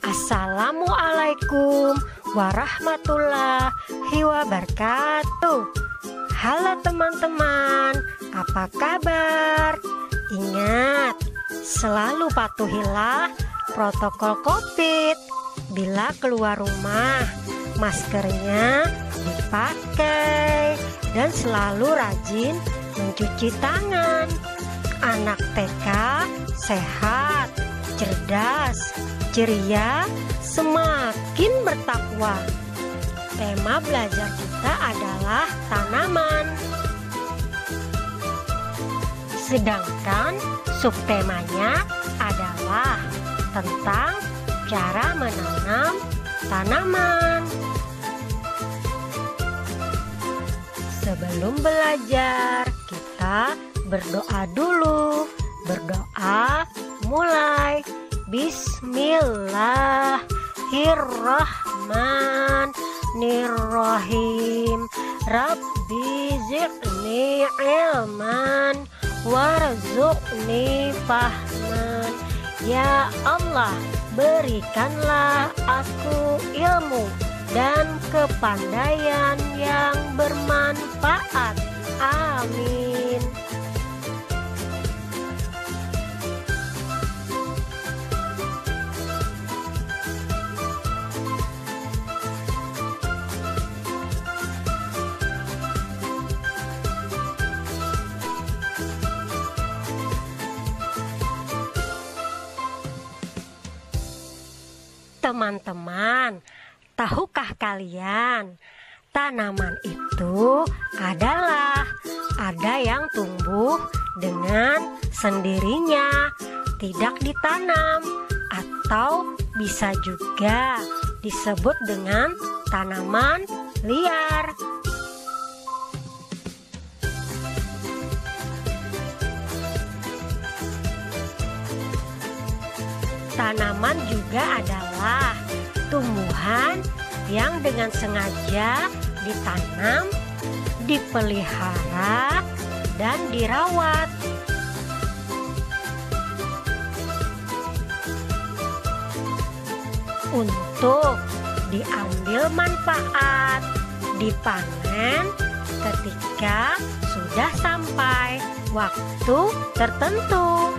Assalamualaikum warahmatullahi wabarakatuh. Halo teman-teman, apa kabar? Ingat, selalu patuhilah protokol COVID. Bila keluar rumah, maskernya dipakai dan selalu rajin mencuci tangan. Anak TK sehat, cerdas, ceria, semakin bertakwa. Tema belajar kita adalah tanaman. Sedangkan subtemanya adalah tentang cara menanam tanaman. Sebelum belajar, kita berdoa dulu. Berdoa mulai. Bismillahirrahmanirrahim. Rabbi zidni ilman warzuqni fahman. Ya Allah, berikanlah aku ilmu dan kepandaian yang bermanfaat. Amin. Teman-teman, tahukah kalian, tanaman itu adalah ada yang tumbuh dengan sendirinya, tidak ditanam, atau bisa juga disebut dengan tanaman liar. Tanaman juga adalah tumbuhan yang dengan sengaja ditanam, dipelihara, dan dirawat. Untuk diambil manfaat, dipanen ketika sudah sampai waktu tertentu.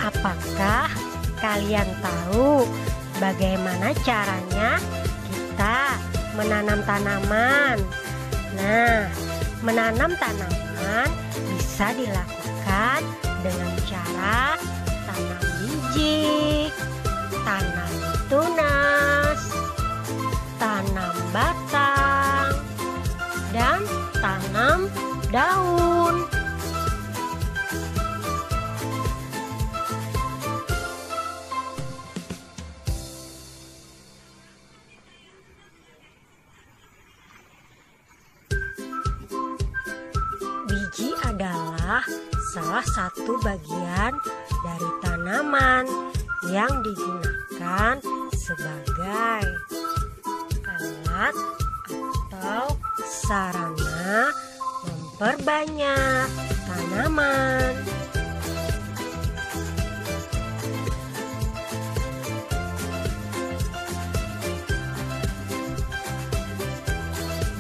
Apakah kalian tahu bagaimana caranya kita menanam tanaman? Nah, menanam tanaman bisa dilakukan dengan cara tanam biji, tanam tunas, tanam batang, dan tanam daun. Biji adalah salah satu bagian dari tanaman yang digunakan sebagai alat atau sarana memperbanyak tanaman.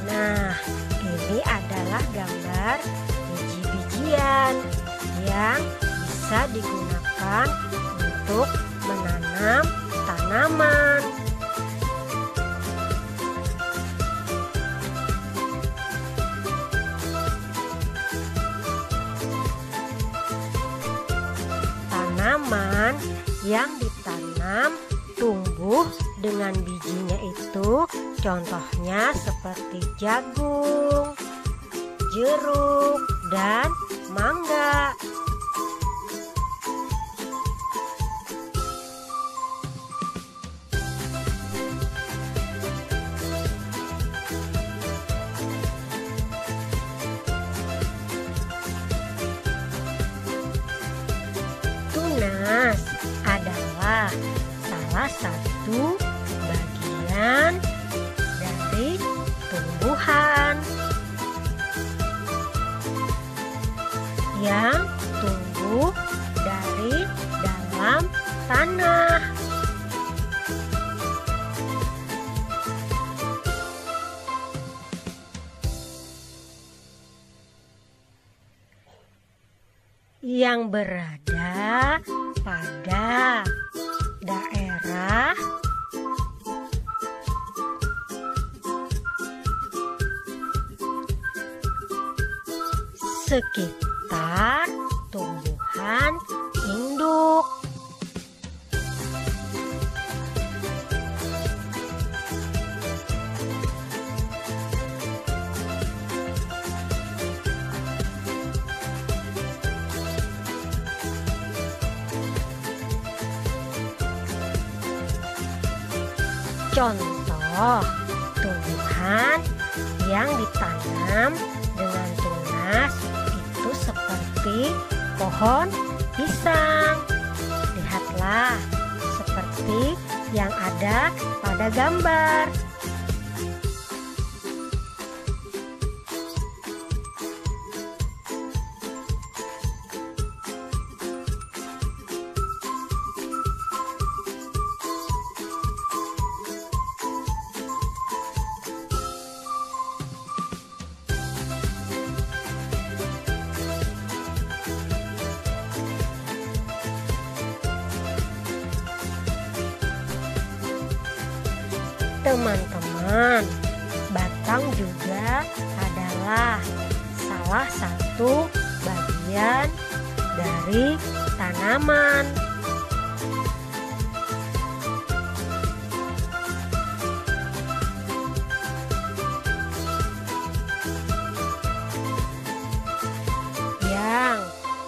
Nah, ini adalah gambar biji-bijian yang bisa digunakan untuk menanam tanaman. Tanaman yang ditanam tumbuh dengan bijinya itu contohnya seperti jagung, jeruk, dan mangga. satu bagian dari tumbuhan yang tumbuh dari dalam tanah. Yang berada pada daerah sekitar tumbuhan induk. Contoh tumbuhan yang ditanam dengan tunas itu seperti pohon pisang. Lihatlah seperti yang ada pada gambar. Teman-teman, batang juga adalah salah satu bagian dari tanaman. Yang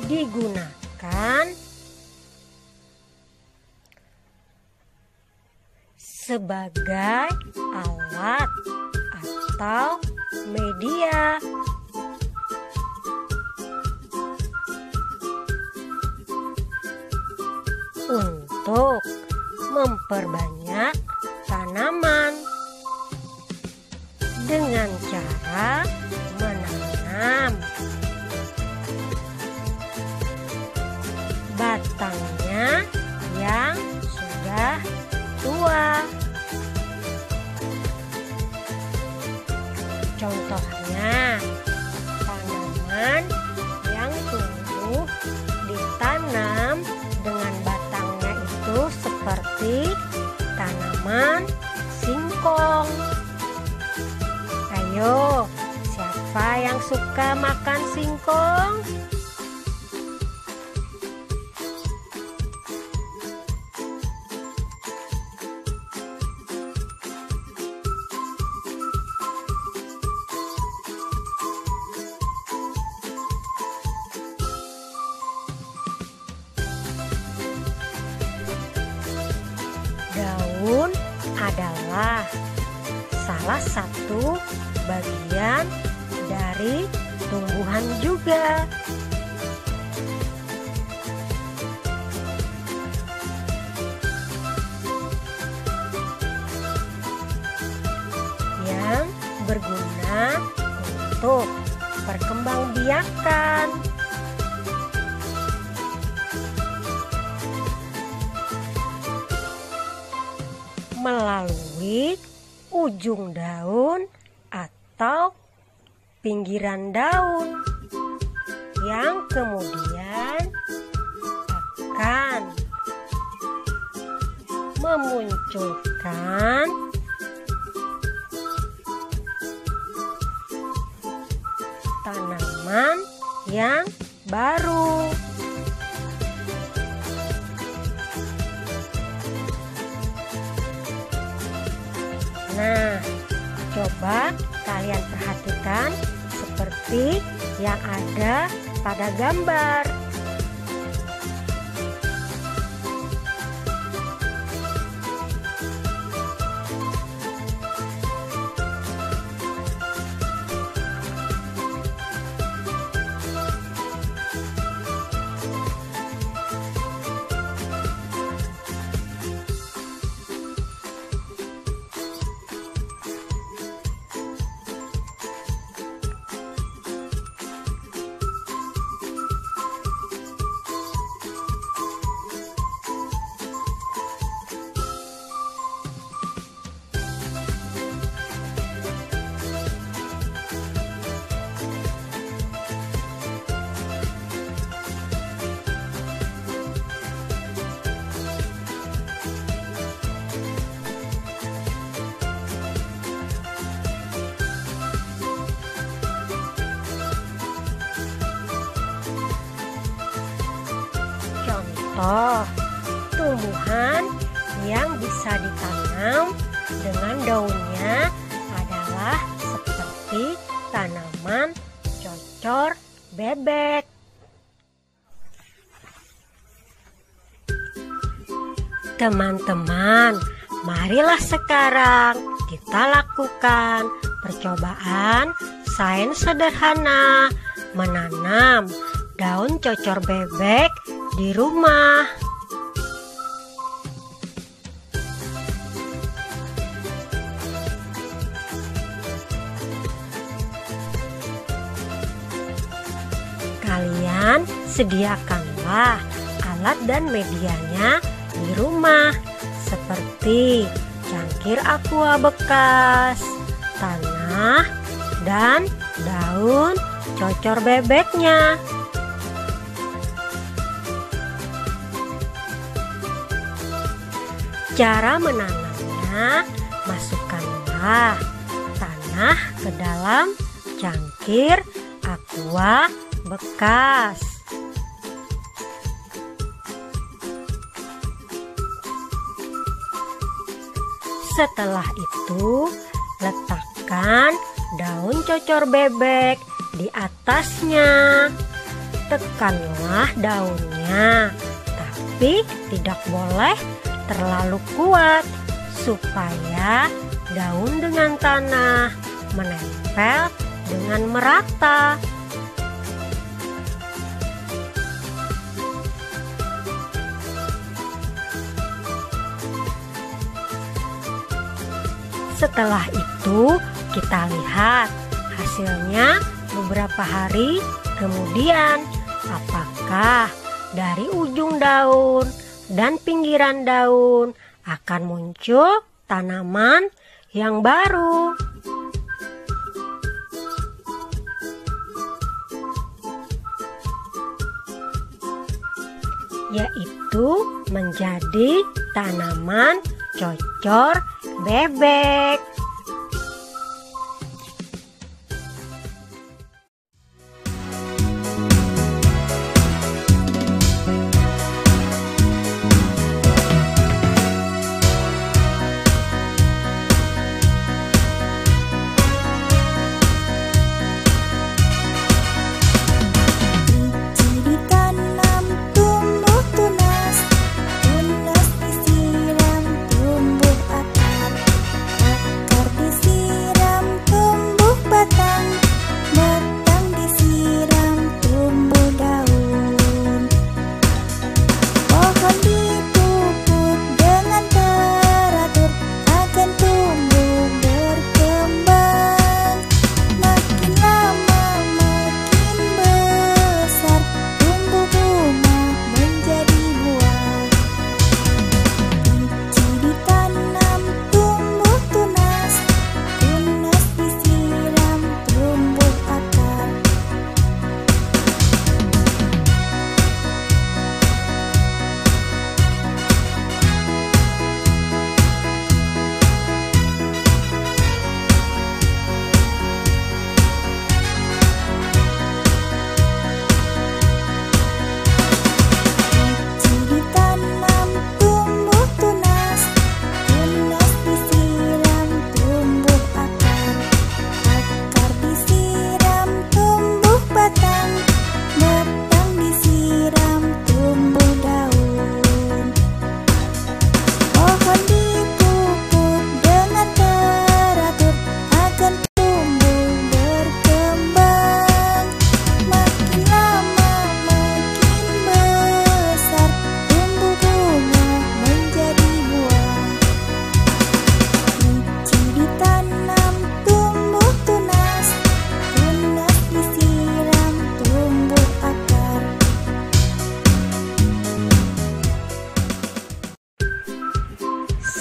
digunakan sebagai alat atau media untuk memperbanyak tanaman dengan cara menanam batangnya yang sudah tua. Contohnya, tanaman yang tumbuh ditanam dengan batangnya itu seperti tanaman singkong. Ayo, siapa yang suka makan singkong? Daun adalah salah satu bagian dari tumbuhan juga. Yang berguna untuk perkembangbiakan. Melalui ujung daun atau pinggiran daun yang kemudian akan memunculkan tanaman yang baru. Nah, coba kalian perhatikan seperti yang ada pada gambar. contoh tumbuhan yang bisa ditanam dengan daunnya adalah seperti tanaman cocor bebek. Teman-teman, marilah sekarang kita lakukan percobaan sains sederhana menanam daun cocor bebek di rumah. Kalian sediakanlah alat dan medianya di rumah seperti cangkir aqua bekas, tanah, dan daun cocor bebeknya. Cara menanamnya, masukkanlah tanah ke dalam cangkir aqua bekas. Setelah itu, letakkan daun cocor bebek di atasnya. Tekanlah daunnya, tapi tidak boleh terlalu kuat supaya daun dengan tanah menempel dengan merata. Setelah itu kita lihat hasilnya beberapa hari kemudian, apakah dari ujung daun dan pinggiran daun akan muncul tanaman yang baru. Yaitu menjadi tanaman cocor bebek.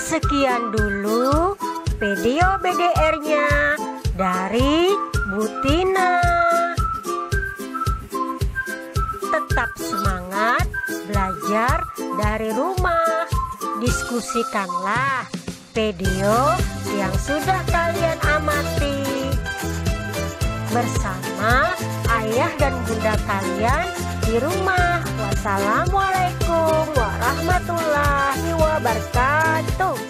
Sekian dulu video BDR-nya dari Bu Tina. Tetap semangat belajar dari rumah. Diskusikanlah video yang sudah kalian amati bersama ayah dan bunda kalian di rumah. Wassalamualaikum warahmatullahi wabarakatuh.